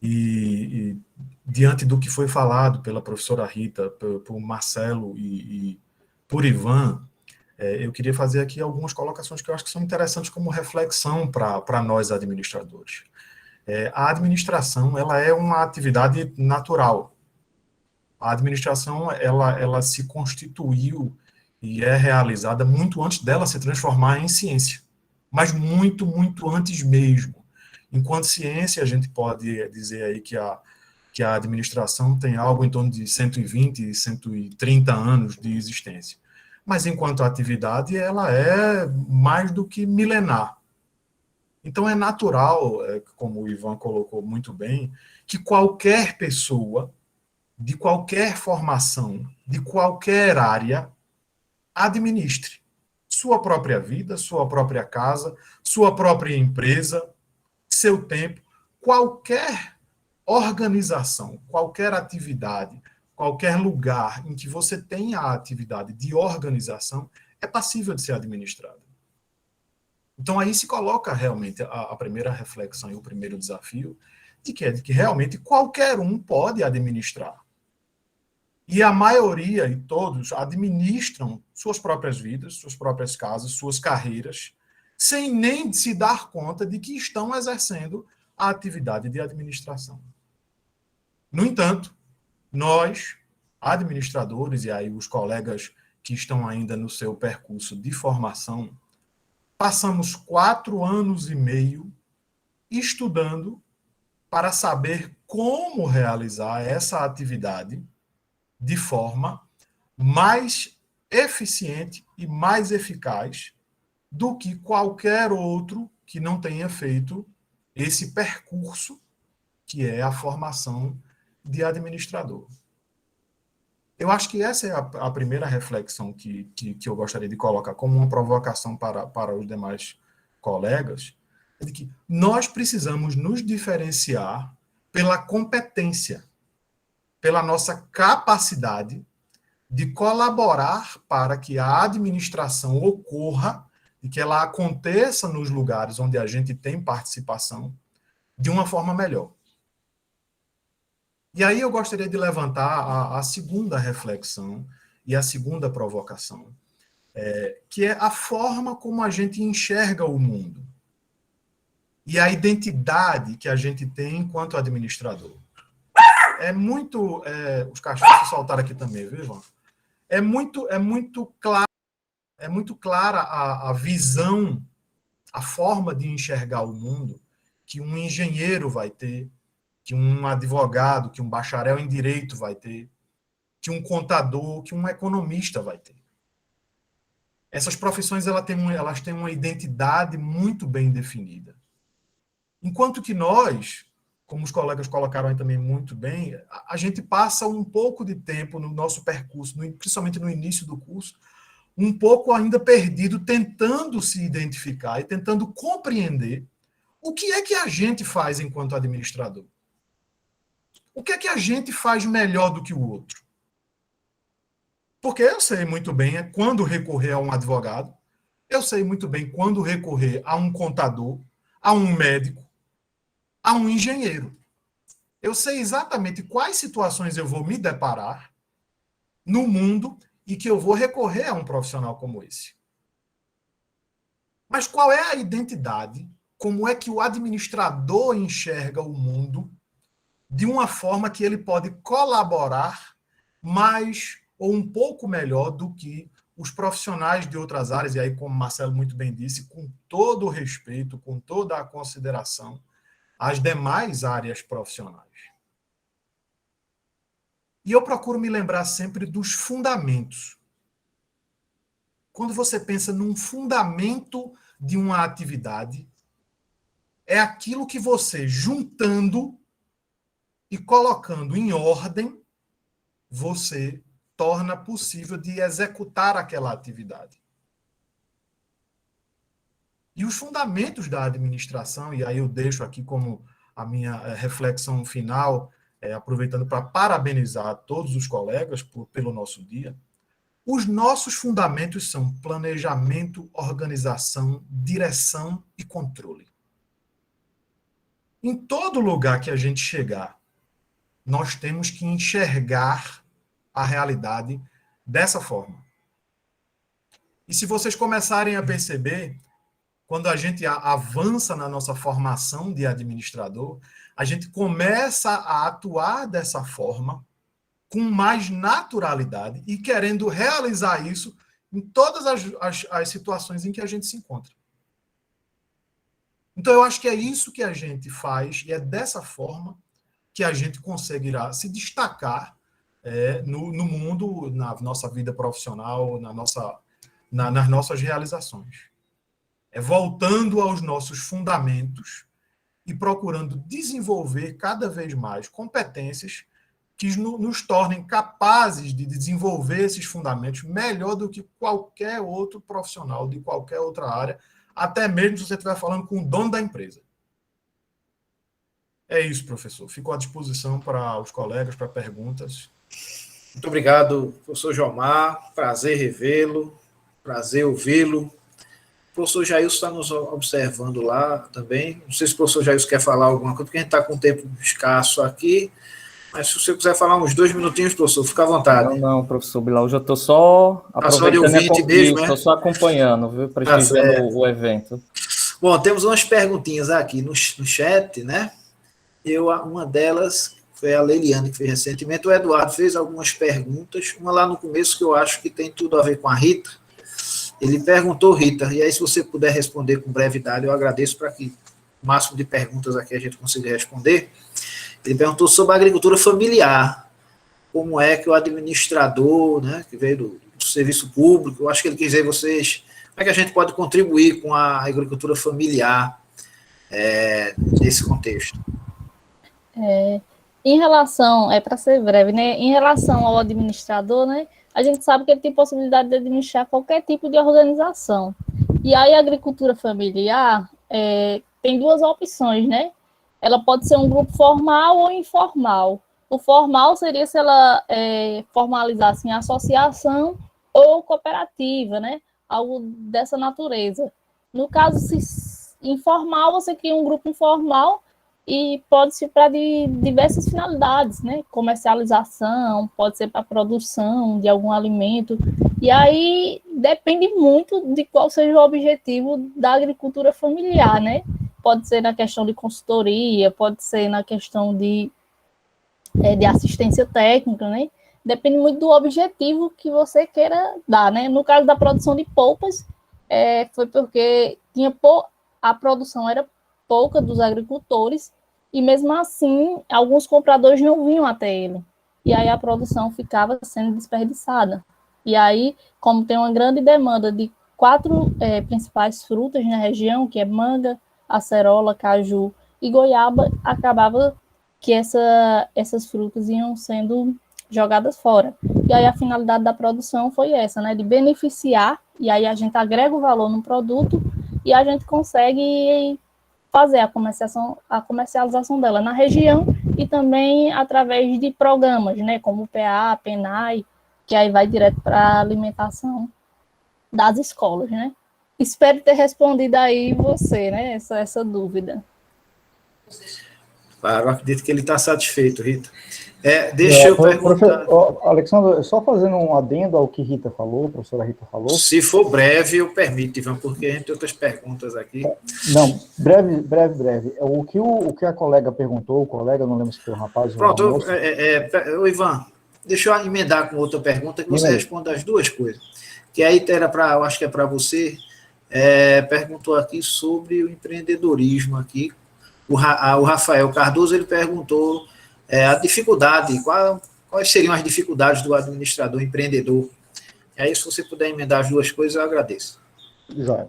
E diante do que foi falado pela professora Rita, por Marcelo e por Ivan, eu queria fazer aqui algumas colocações que eu acho que são interessantes como reflexão para nós administradores. A administração, ela é uma atividade natural. A administração, ela se constituiu e é realizada muito antes dela se transformar em ciência, mas muito, muito antes mesmo. Enquanto ciência, a gente pode dizer aí que a administração tem algo em torno de 120, 130 anos de existência. Mas, enquanto atividade, ela é mais do que milenar. Então, é natural, como o Ivan colocou muito bem, que qualquer pessoa, de qualquer formação, de qualquer área, administre sua própria vida, sua própria casa, sua própria empresa, seu tempo, qualquer organização, qualquer atividade, qualquer lugar em que você tenha a atividade de organização é passível de ser administrada. Então, aí se coloca realmente a primeira reflexão e o primeiro desafio de que realmente qualquer um pode administrar. E a maioria e todos administram suas próprias vidas, suas próprias casas, suas carreiras, sem nem se dar conta de que estão exercendo a atividade de administração. No entanto, nós, administradores, e aí os colegas que estão ainda no seu percurso de formação, passamos 4 anos e meio estudando para saber como realizar essa atividade de forma mais eficiente e mais eficaz do que qualquer outro que não tenha feito esse percurso que é a formação de administrador. Eu acho que essa é a primeira reflexão que eu gostaria de colocar como uma provocação para os demais colegas, de que nós precisamos nos diferenciar pela competência, pela nossa capacidade de colaborar para que a administração ocorra e que ela aconteça nos lugares onde a gente tem participação de uma forma melhor. E aí eu gostaria de levantar a segunda reflexão e a segunda provocação, que é a forma como a gente enxerga o mundo e a identidade que a gente tem enquanto administrador. É muito... os cachorros se soltaram aqui também, viu, João? É muito clara a visão, a forma de enxergar o mundo que um engenheiro vai ter, que um advogado, que um bacharel em direito vai ter, que um contador, que um economista vai ter. Essas profissões elas têm uma identidade muito bem definida. Enquanto que nós, como os colegas colocaram aí também muito bem, a gente passa um pouco de tempo no nosso percurso, principalmente no início do curso, um pouco ainda perdido, tentando se identificar e tentando compreender o que é que a gente faz enquanto administrador. O que é que a gente faz melhor do que o outro? Porque eu sei muito bem quando recorrer a um advogado, eu sei muito bem quando recorrer a um contador, a um médico, a um engenheiro. Eu sei exatamente quais situações eu vou me deparar no mundo e que eu vou recorrer a um profissional como esse. Mas qual é a identidade? Como é que o administrador enxerga o mundo de uma forma que ele pode colaborar mais ou um pouco melhor do que os profissionais de outras áreas, e aí, como o Marcelo muito bem disse, com todo o respeito, com toda a consideração, às demais áreas profissionais. E eu procuro me lembrar sempre dos fundamentos. Quando você pensa num fundamento de uma atividade, é aquilo que você, juntando e colocando em ordem, você torna possível de executar aquela atividade. E os fundamentos da administração, e aí eu deixo aqui como a minha reflexão final, aproveitando para parabenizar todos os colegas pelo nosso dia, os nossos fundamentos são planejamento, organização, direção e controle. Em todo lugar que a gente chegar, nós temos que enxergar a realidade dessa forma. E se vocês começarem a perceber, quando a gente avança na nossa formação de administrador, a gente começa a atuar dessa forma, com mais naturalidade e querendo realizar isso em todas as situações em que a gente se encontra. Então, eu acho que é isso que a gente faz e é dessa forma que a gente conseguirá se destacar no mundo, na nossa vida profissional, nas nossas realizações. Voltando aos nossos fundamentos e procurando desenvolver cada vez mais competências que nos tornem capazes de desenvolver esses fundamentos melhor do que qualquer outro profissional de qualquer outra área, até mesmo se você estiver falando com o dono da empresa. É isso, professor. Fico à disposição para os colegas, para perguntas. Muito obrigado, professor Jomar. Prazer revê-lo, prazer ouvi-lo. O professor Jailson está nos observando lá também. Não sei se o professor Jailson quer falar alguma coisa, porque a gente está com um tempo escasso aqui. Mas se você quiser falar uns 2 minutinhos, professor, fica à vontade. Não, professor Bilal, hoje eu estou só aproveitando estou só acompanhando, viu, prestigiando o evento. Bom, temos umas perguntinhas aqui no chat, né? Uma delas foi a Leiliane, que fez recentemente. O Eduardo fez algumas perguntas, uma lá no começo que eu acho que tem tudo a ver com a Rita. Ele perguntou, Rita, e aí se você puder responder com brevidade, eu agradeço para que o máximo de perguntas aqui a gente consiga responder. Ele perguntou sobre a agricultura familiar, como é que o administrador, né, que veio do serviço público, eu acho que ele quis dizer vocês, é que a gente pode contribuir com a agricultura familiar nesse contexto? Em relação, para ser breve, né? Em relação ao administrador, né? A gente sabe que ele tem possibilidade de administrar qualquer tipo de organização. E aí a agricultura familiar tem duas opções, né? Ela pode ser um grupo formal ou informal. O formal seria se ela formalizasse em associação ou cooperativa, né? Algo dessa natureza. No caso, se informal, você cria um grupo informal e pode ser para diversas finalidades, né? Comercialização, pode ser para produção de algum alimento. E aí depende muito de qual seja o objetivo da agricultura familiar, né? Pode ser na questão de consultoria, pode ser na questão de assistência técnica, né? Depende muito do objetivo que você queira dar, né? No caso da produção de polpas, foi porque a produção era pouca dos agricultores e, mesmo assim, alguns compradores não vinham até ele. E aí a produção ficava sendo desperdiçada. E aí, como tem uma grande demanda de 4 principais frutas na região, que é manga, acerola, caju e goiaba, acabava que essas frutas iam sendo jogadas fora. E aí a finalidade da produção foi essa, né, de beneficiar, e aí a gente agrega o valor no produto e a gente consegue fazer a comercialização dela na região e também através de programas, né, como o PA, PENAI, que aí vai direto para a alimentação das escolas, né. Espero ter respondido aí você, né, essa dúvida. Claro, acredito que ele está satisfeito, Rita. Deixa eu perguntar... Alexandre, só fazendo um adendo ao que Rita falou, a professora Rita falou. Se for breve, eu permito, Ivan, porque a gente tem outras perguntas aqui. Não, breve. O que a colega perguntou, não lembro se foi o rapaz ou Pronto, Ivan, deixa eu emendar com outra pergunta, que você responda as duas coisas. Que aí eu acho que é para você, perguntou aqui sobre o empreendedorismo aqui. O Rafael Cardoso, ele perguntou a dificuldade, quais seriam as dificuldades do administrador empreendedor. E aí, se você puder emendar as duas coisas, eu agradeço. Joia.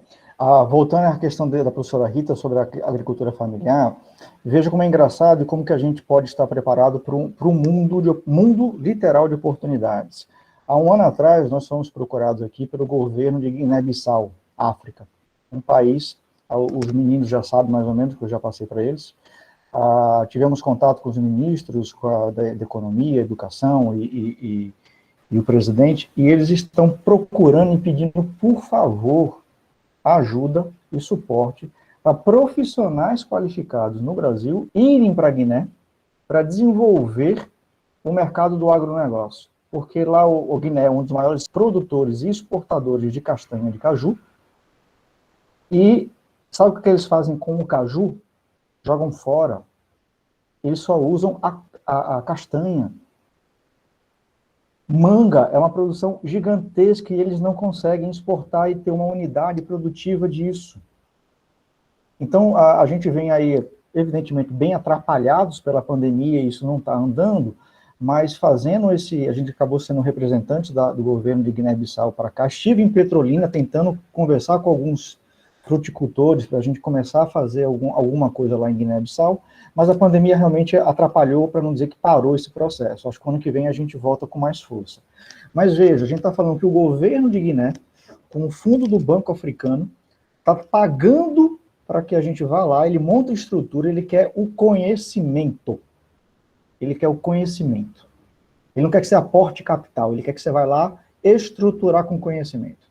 Voltando à questão da professora Rita sobre a agricultura familiar, veja como é engraçado e como que a gente pode estar preparado para um mundo literal de oportunidades. Há um ano atrás, nós fomos procurados aqui pelo governo de Guiné-Bissau, África, um país, os meninos já sabem mais ou menos, que eu já passei para eles. Tivemos contato com os ministros da Economia, Educação e o presidente, e eles estão procurando e pedindo, por favor, ajuda e suporte para profissionais qualificados no Brasil irem para a Guiné para desenvolver o mercado do agronegócio. Porque lá o Guiné é um dos maiores produtores e exportadores de castanha de caju, e sabe o que eles fazem com o caju? Jogam fora. Eles só usam a castanha. Manga é uma produção gigantesca e eles não conseguem exportar e ter uma unidade produtiva disso. Então, a gente vem aí, evidentemente, bem atrapalhados pela pandemia, isso não está andando, mas fazendo a gente acabou sendo representante do governo de Guiné-Bissau para cá. Estive em Petrolina tentando conversar com alguns fruticultores para a gente começar a fazer alguma coisa lá em Guiné-Bissau, mas a pandemia realmente atrapalhou, para não dizer que parou esse processo. Acho que ano que vem a gente volta com mais força. Mas veja, a gente está falando que o governo de Guiné, com o fundo do Banco Africano, está pagando para que a gente vá lá, ele monta a estrutura, ele quer o conhecimento. Ele quer o conhecimento. Ele não quer que você aporte capital, ele quer que você vá lá estruturar com conhecimento.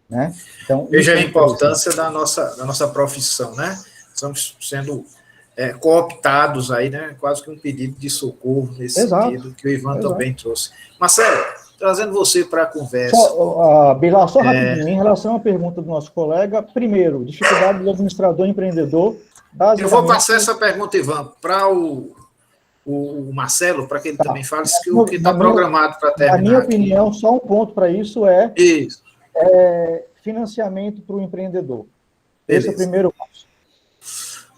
Né? Então, veja a importância da nossa profissão, né? Estamos sendo cooptados aí, né? Quase que um pedido de socorro nesse sentido, que o Ivan também trouxe. Marcelo, trazendo você para a conversa. Bilal, só rapidinho, em relação à pergunta do nosso colega, primeiro, dificuldade do administrador empreendedor. Eu vou passar essa pergunta, Ivan, para o Marcelo, para que ele também fale o que está programado para terminar. Na minha opinião, só um ponto para isso Isso. Financiamento para o empreendedor. Beleza. Esse é o primeiro passo.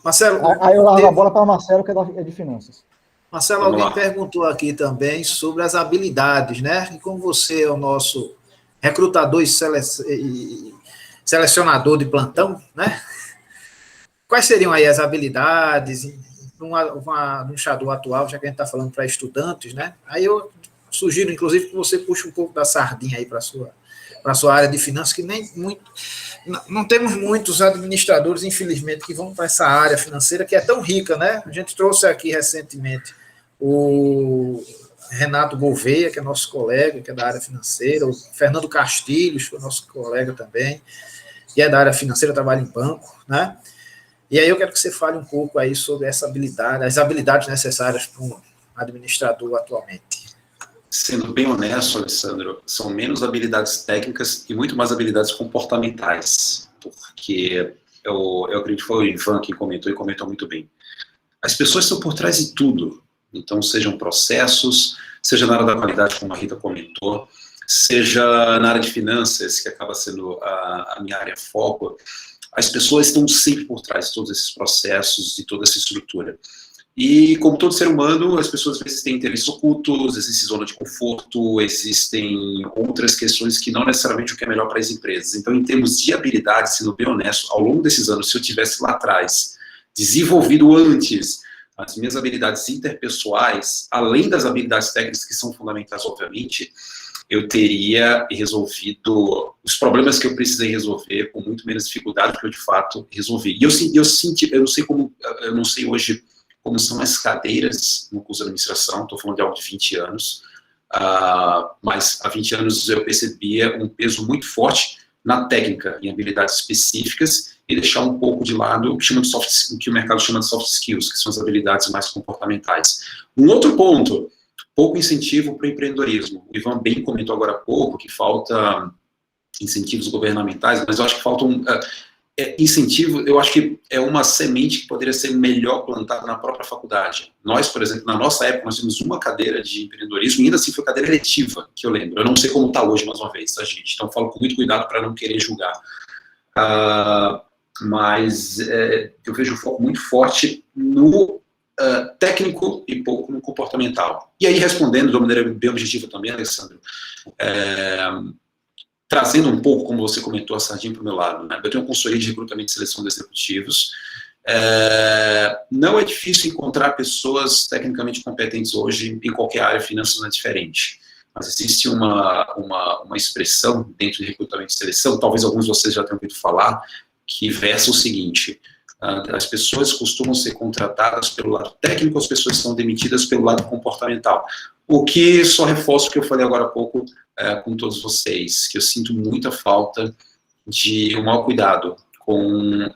Marcelo... Aí eu largo a bola para o Marcelo, que é de finanças. Marcelo, alguém perguntou aqui também sobre as habilidades, né? E como você é o nosso recrutador e selecionador de plantão, né? Quais seriam aí as habilidades num Shadow atual, já que a gente está falando para estudantes, né? Aí eu sugiro, inclusive, que você puxe um pouco da sardinha aí para a sua área de finanças, que nem muito... Não temos muitos administradores, infelizmente, que vão para essa área financeira, que é tão rica, né? A gente trouxe aqui recentemente o Renato Gouveia, que é nosso colega, que é da área financeira, o Fernando Castilhos, que é nosso colega também, que é da área financeira, trabalha em banco, né? E aí eu quero que você fale um pouco aí sobre essa habilidade, as habilidades necessárias para um administrador atualmente. Sendo bem honesto, Alessandro, são menos habilidades técnicas e muito mais habilidades comportamentais, porque eu acredito que foi o Ivan que comentou e comentou muito bem. As pessoas estão por trás de tudo, então sejam processos, seja na área da qualidade, como a Rita comentou, seja na área de finanças, que acaba sendo a minha área foco. As pessoas estão sempre por trás de todos esses processos, de toda essa estrutura. E, como todo ser humano, as pessoas às vezes têm interesses ocultos, existe zona de conforto, existem outras questões que não necessariamente o que é melhor para as empresas. Então, em termos de habilidade, sendo bem honesto, ao longo desses anos, se eu tivesse lá atrás desenvolvido antes as minhas habilidades interpessoais, além das habilidades técnicas que são fundamentais, obviamente, eu teria resolvido os problemas que eu precisei resolver com muito menos dificuldade do que eu, de fato, resolvi. E eu senti, eu não sei hoje como são as cadeiras no curso de administração, estou falando de algo de 20 anos, mas há 20 anos eu percebia um peso muito forte na técnica, em habilidades específicas, e deixar um pouco de lado o que o mercado chama de soft skills, que são as habilidades mais comportamentais. Um outro ponto, pouco incentivo para o empreendedorismo. O Ivan bem comentou agora há pouco que falta incentivos governamentais, mas eu acho que falta incentivo, eu acho que é uma semente que poderia ser melhor plantada na própria faculdade. Nós, por exemplo, na nossa época, nós tínhamos uma cadeira de empreendedorismo, e ainda assim foi cadeira eletiva, que eu lembro. Eu não sei como está hoje, mais uma vez, tá, gente? Então, falo com muito cuidado para não querer julgar. Mas eu vejo um foco muito forte no técnico e pouco no comportamental. E aí, respondendo de uma maneira bem objetiva também, Alessandro, trazendo um pouco, como você comentou, a sardinha para o meu lado, né? Eu tenho uma consultoria de recrutamento e seleção de executivos. Não é difícil encontrar pessoas tecnicamente competentes hoje em qualquer área, finanças não é diferente. Mas existe uma expressão dentro de recrutamento e seleção, talvez alguns de vocês já tenham ouvido falar, que versa o seguinte: as pessoas costumam ser contratadas pelo lado técnico, as pessoas são demitidas pelo lado comportamental. O que só reforça o que eu falei agora há pouco com todos vocês, que eu sinto muita falta de um maior cuidado com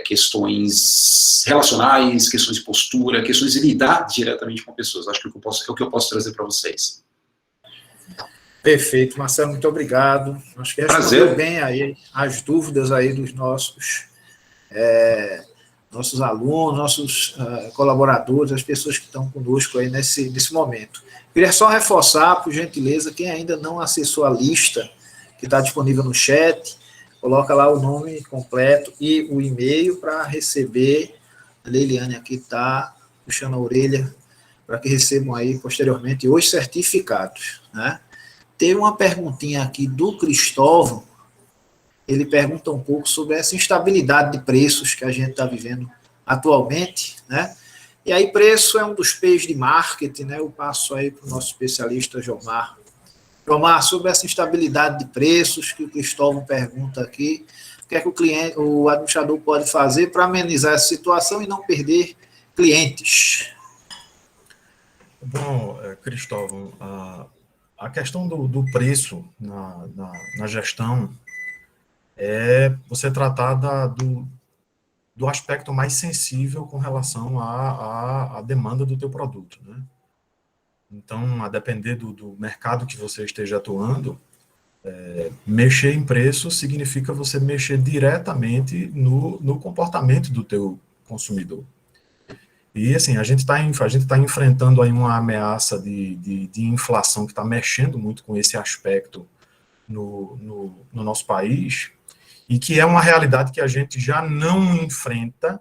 questões relacionais, questões de postura, questões de lidar diretamente com pessoas. Acho que é o que eu posso trazer para vocês. Perfeito, Marcelo, muito obrigado. Acho que respondeu bem aí as dúvidas aí dos nossos alunos, nossos colaboradores, as pessoas que estão conosco aí nesse momento. Queria só reforçar, por gentileza, quem ainda não acessou a lista que está disponível no chat, coloca lá o nome completo e o e-mail para receber. A Leiliane aqui está puxando a orelha para que recebam aí posteriormente os certificados, né? Teve uma perguntinha aqui do Cristóvão. Ele pergunta um pouco sobre essa instabilidade de preços que a gente está vivendo atualmente, né? E aí, preço é um dos P's de marketing, né? Eu passo aí para o nosso especialista, Jomar. Jomar, sobre essa instabilidade de preços que o Cristóvão pergunta aqui, o que é que o administrador pode fazer para amenizar essa situação e não perder clientes? Bom, Cristóvão, a questão do preço na gestão é você tratar do aspecto mais sensível com relação à demanda do teu produto, né? Então, a depender do mercado que você esteja atuando, mexer em preço significa você mexer diretamente no comportamento do teu consumidor. E, assim, a gente tá enfrentando aí uma ameaça de inflação que está mexendo muito com esse aspecto no nosso país, e que é uma realidade que a gente já não enfrenta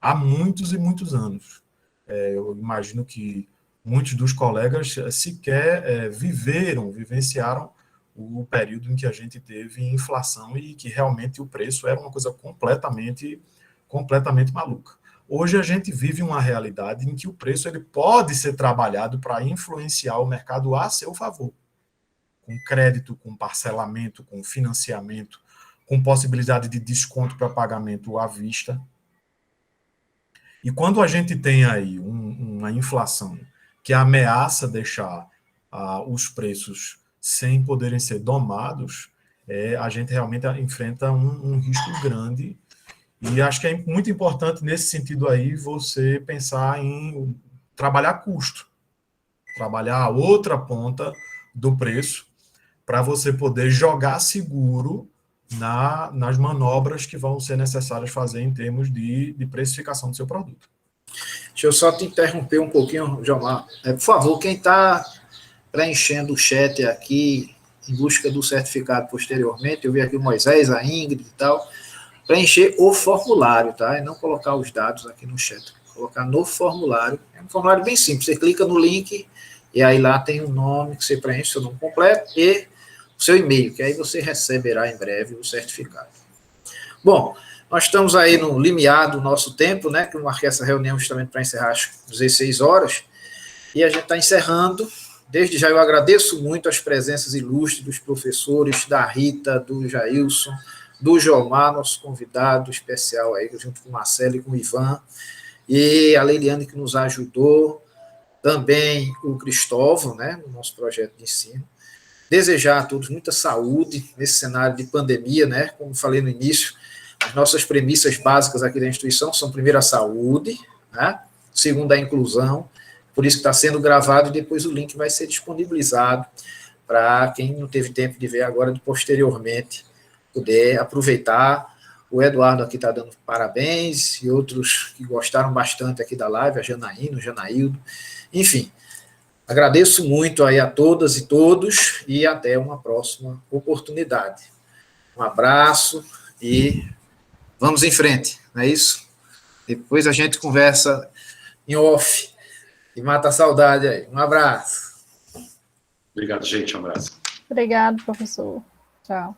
há muitos e muitos anos. Eu imagino que muitos dos colegas sequer vivenciaram o período em que a gente teve inflação e que realmente o preço era uma coisa completamente maluca. Hoje a gente vive uma realidade em que o preço ele pode ser trabalhado para influenciar o mercado a seu favor, com crédito, com parcelamento, com financiamento, com possibilidade de desconto para pagamento à vista. E quando a gente tem aí uma inflação que ameaça deixar os preços sem poderem ser domados, a gente realmente enfrenta um risco grande. E acho que é muito importante, nesse sentido aí, você pensar em trabalhar custo, trabalhar a outra ponta do preço, para você poder jogar seguro nas manobras que vão ser necessárias fazer em termos de precificação do seu produto. Deixa eu só te interromper um pouquinho, Jomar. Por favor, quem está preenchendo o chat aqui em busca do certificado posteriormente, eu vi aqui o Moisés, a Ingrid e tal, preencher o formulário, tá? E não colocar os dados aqui no chat. Colocar no formulário. É um formulário bem simples. Você clica no link e aí lá tem o nome que você preenche, seu nome completo e o seu e-mail, que aí você receberá em breve o certificado. Bom, nós estamos aí no limiar do nosso tempo, né? Que eu marquei essa reunião justamente para encerrar às 16 horas. E a gente está encerrando. Desde já eu agradeço muito as presenças ilustres dos professores, da Rita, do Jailson, do Jomar, nosso convidado especial aí, junto com o Marcelo e com o Ivan, e a Leiliane que nos ajudou, também o Cristóvão, né, no nosso projeto de ensino. Desejar a todos muita saúde nesse cenário de pandemia, né, como falei no início, as nossas premissas básicas aqui da instituição são, primeiro, a saúde, né, segundo, a inclusão, por isso que está sendo gravado e depois o link vai ser disponibilizado para quem não teve tempo de ver agora, de posteriormente, poder aproveitar. O Eduardo aqui está dando parabéns, e outros que gostaram bastante aqui da live, a Janaína, o Janaildo, enfim, agradeço muito aí a todas e todos, e até uma próxima oportunidade. Um abraço e vamos em frente, não é isso? Depois a gente conversa em off e mata a saudade aí. Um abraço. Obrigado, gente. Um abraço. Obrigado, professor. Tchau.